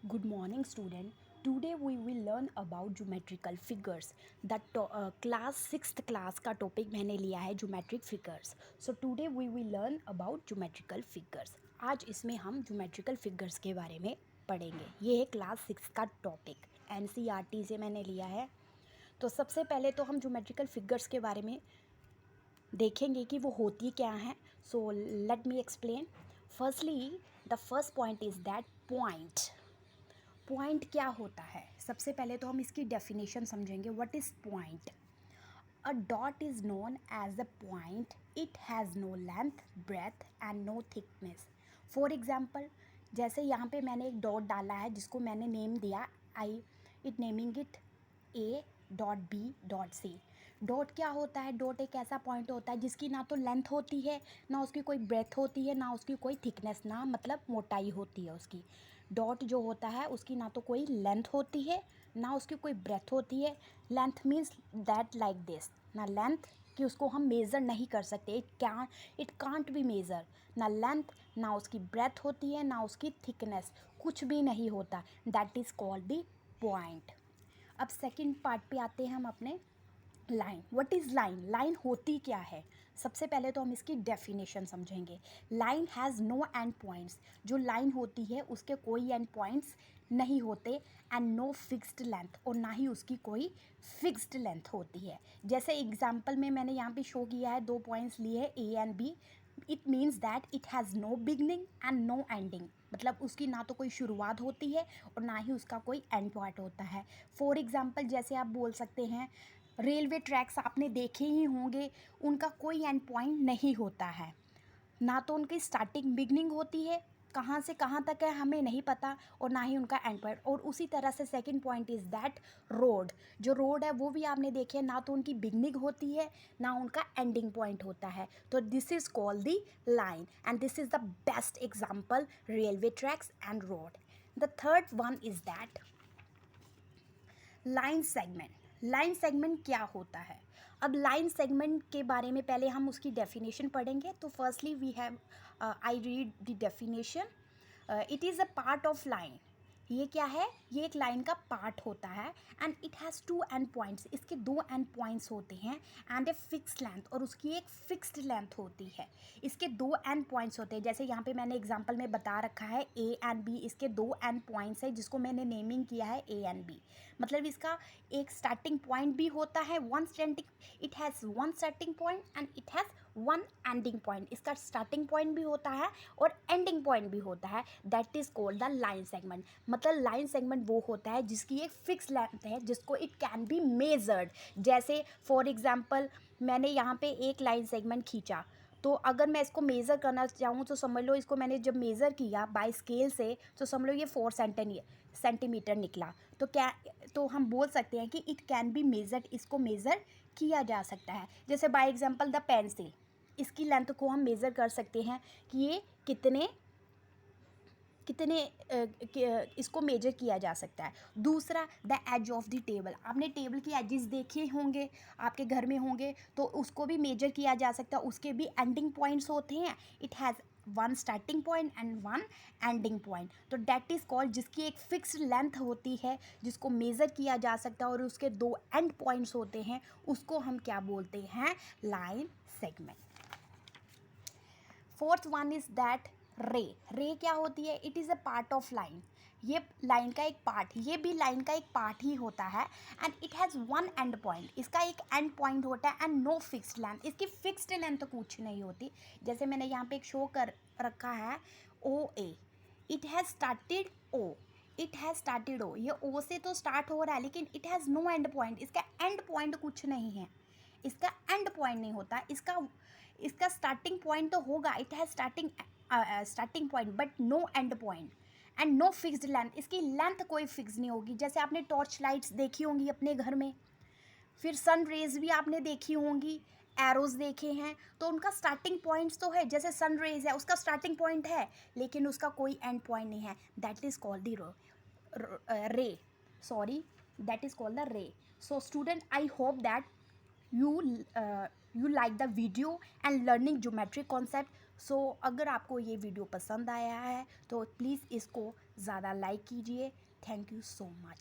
Good morning, student. Today we will learn about geometrical figures. Class 6th class का topic मैंने लिया है geometric figures. So today we will learn about geometrical figures. आज इसमें हम geometrical figures के बारे में पढ़ेंगे. ये है क्लास 6 का टॉपिक, NCERT से मैंने लिया है. तो सबसे पहले तो हम geometrical figures के बारे में देखेंगे कि वो होती क्या हैं. So let me explain. Firstly, the first point is that point. Point क्या होता है? सबसे पहले तो हम इसकी डेफिनेशन समझेंगे. What is point? A dot is known as a point. It has no length, breadth and no thickness. For example, जैसे यहाँ पे मैंने एक डॉट डाला है जिसको मैंने नेम दिया naming it A dot B dot C. Dot क्या होता है? डॉट एक ऐसा पॉइंट होता है जिसकी ना तो लेंथ होती है, ना उसकी कोई ब्रेथ होती है, ना उसकी कोई थिकनेस, ना मतलब मोटाई होती है उसकी. डॉट जो होता है उसकी ना तो कोई लेंथ होती है, ना उसकी कोई ब्रेथ होती है. Length means that like this. ना लेंथ कि उसको हम मेज़र नहीं कर सकते. It can't be measure. ना लेंथ, ना उसकी ब्रेथ होती है, ना उसकी थिकनेस, कुछ भी नहीं होता. That is called the point. अब सेकंड पार्ट पे आते हैं हम अपने. Line. What is line? Line होती क्या है? सबसे पहले तो हम इसकी डेफिनेशन समझेंगे. Line has no end points. जो लाइन होती है उसके कोई एंड पॉइंट्स नहीं होते. एंड नो फिक्स्ड लेंथ, और ना ही उसकी कोई फिक्स्ड लेंथ होती है. जैसे एग्जांपल में मैंने यहाँ पे शो किया है, 2 पॉइंट्स लिए हैं A and B. It means that it has no beginning and no ending. मतलब उसकी ना तो कोई शुरुआत होती है और ना ही उसका कोई एंड पॉइंट होता है. फॉर एग्जांपल, जैसे आप बोल सकते हैं रेलवे ट्रैक्स आपने देखे ही होंगे, उनका कोई एंड पॉइंट नहीं होता है. ना तो उनकी स्टार्टिंग बिगनिंग होती है, कहाँ से कहाँ तक है हमें नहीं पता, और ना ही उनका एंड पॉइंट. और उसी तरह से second point is that road. जो रोड है वो भी आपने देखे, ना तो उनकी बिगनिंग होती है, ना उनका एंडिंग पॉइंट होता है. तो this is called the line, and this is the best example, railway tracks and road. The third one is that line segment. Line segment क्या होता है? अब लाइन सेगमेंट के बारे में पहले हम उसकी डेफिनेशन पढ़ेंगे. तो firstly we have I read the definition. It is a part of line. ये क्या है? ये एक लाइन का पार्ट होता है. And it has 2 and points. इसके 2 एंड पॉइंट्स होते हैं. एंड ए फिक्स्ड लेंथ, और उसकी एक फिक्स्ड लेंथ होती है. इसके 2 एंड पॉइंट्स होते हैं. जैसे यहाँ पे मैंने एग्जांपल में बता रखा है ए एंड बी. इसके 2 एंड पॉइंट्स है जिसको मैंने नेमिंग किया है ए एंड बी. मतलब इसका एक स्टार्टिंग पॉइंट भी होता है. It has 1 starting point and it has 1 ending point. इसका स्टार्टिंग पॉइंट भी होता है और एंडिंग पॉइंट भी होता है. That is called the line segment. मतलब लाइन सेगमेंट वो होता है जिसकी एक फिक्स लेंथ है, जिसको इट कैन बी मेजर्ड. जैसे फॉर एग्जांपल, मैंने यहाँ पे एक लाइन सेगमेंट खींचा, तो अगर मैं इसको मेज़र करना चाहूँ तो समझ लो, इसको मैंने जब मेज़र किया बाय स्केल से, तो समझ लो ये 4 सेंटीमीटर निकला. तो हम बोल सकते हैं कि इट कैन बी मेजर्ड. इसको मेज़र किया जा सकता है. जैसे बाय एग्जांपल द पेंसिल, इसकी लेंथ को हम मेज़र कर सकते हैं कि ये कितने कितने इसको मेजर किया जा सकता है. दूसरा, the edge of the table. आपने टेबल की एजेस देखे होंगे, आपके घर में होंगे, तो उसको भी मेजर किया जा सकता है. उसके भी एंडिंग पॉइंट्स होते हैं. It has 1 starting point and 1 ending point. तो डैट इज़ कॉल्ड, जिसकी एक फिक्स्ड लेंथ होती है, जिसको मेज़र किया जा सकता है, और उसके 2 एंड पॉइंट्स होते हैं, उसको हम क्या बोलते हैं? Line segment. Fourth one is that रे. रे क्या होती है? It is a part of line. ये लाइन का एक पार्ट, ये भी लाइन का एक पार्ट ही होता है. And it has 1 and point. इसका एक एंड पॉइंट होता है एंड नो फिक्स्ड लेंथ. इसकी फिक्स्ड लेंथ तो कुछ नहीं होती. जैसे मैंने यहाँ पे एक शो कर रखा है O A. It has started O. It has started O. ये ओ से तो स्टार्ट हो रहा है, लेकिन it has no end point. इसका एंड पॉइंट कुछ नहीं है. इसका एंड पॉइंट नहीं होता. इसका स्टार्टिंग पॉइंट तो होगा. It has starting point but no end point and no fixed length. इसकी लेंथ कोई फिक्स नहीं होगी. जैसे आपने टॉर्च लाइट्स देखी होंगी अपने घर में, फिर सन रेज भी आपने देखी होंगी, एरोज देखे हैं, तो उनका स्टार्टिंग पॉइंट्स तो है. जैसे सन रेज है, उसका स्टार्टिंग पॉइंट है, लेकिन उसका कोई एंड पॉइंट नहीं है. That is called the ray. Sorry, that is called the ray. So student, I hope that you like the video and learning geometric concept. So अगर आपको ये वीडियो पसंद आया है तो प्लीज़ इसको ज़्यादा लाइक कीजिए। Thank you so much.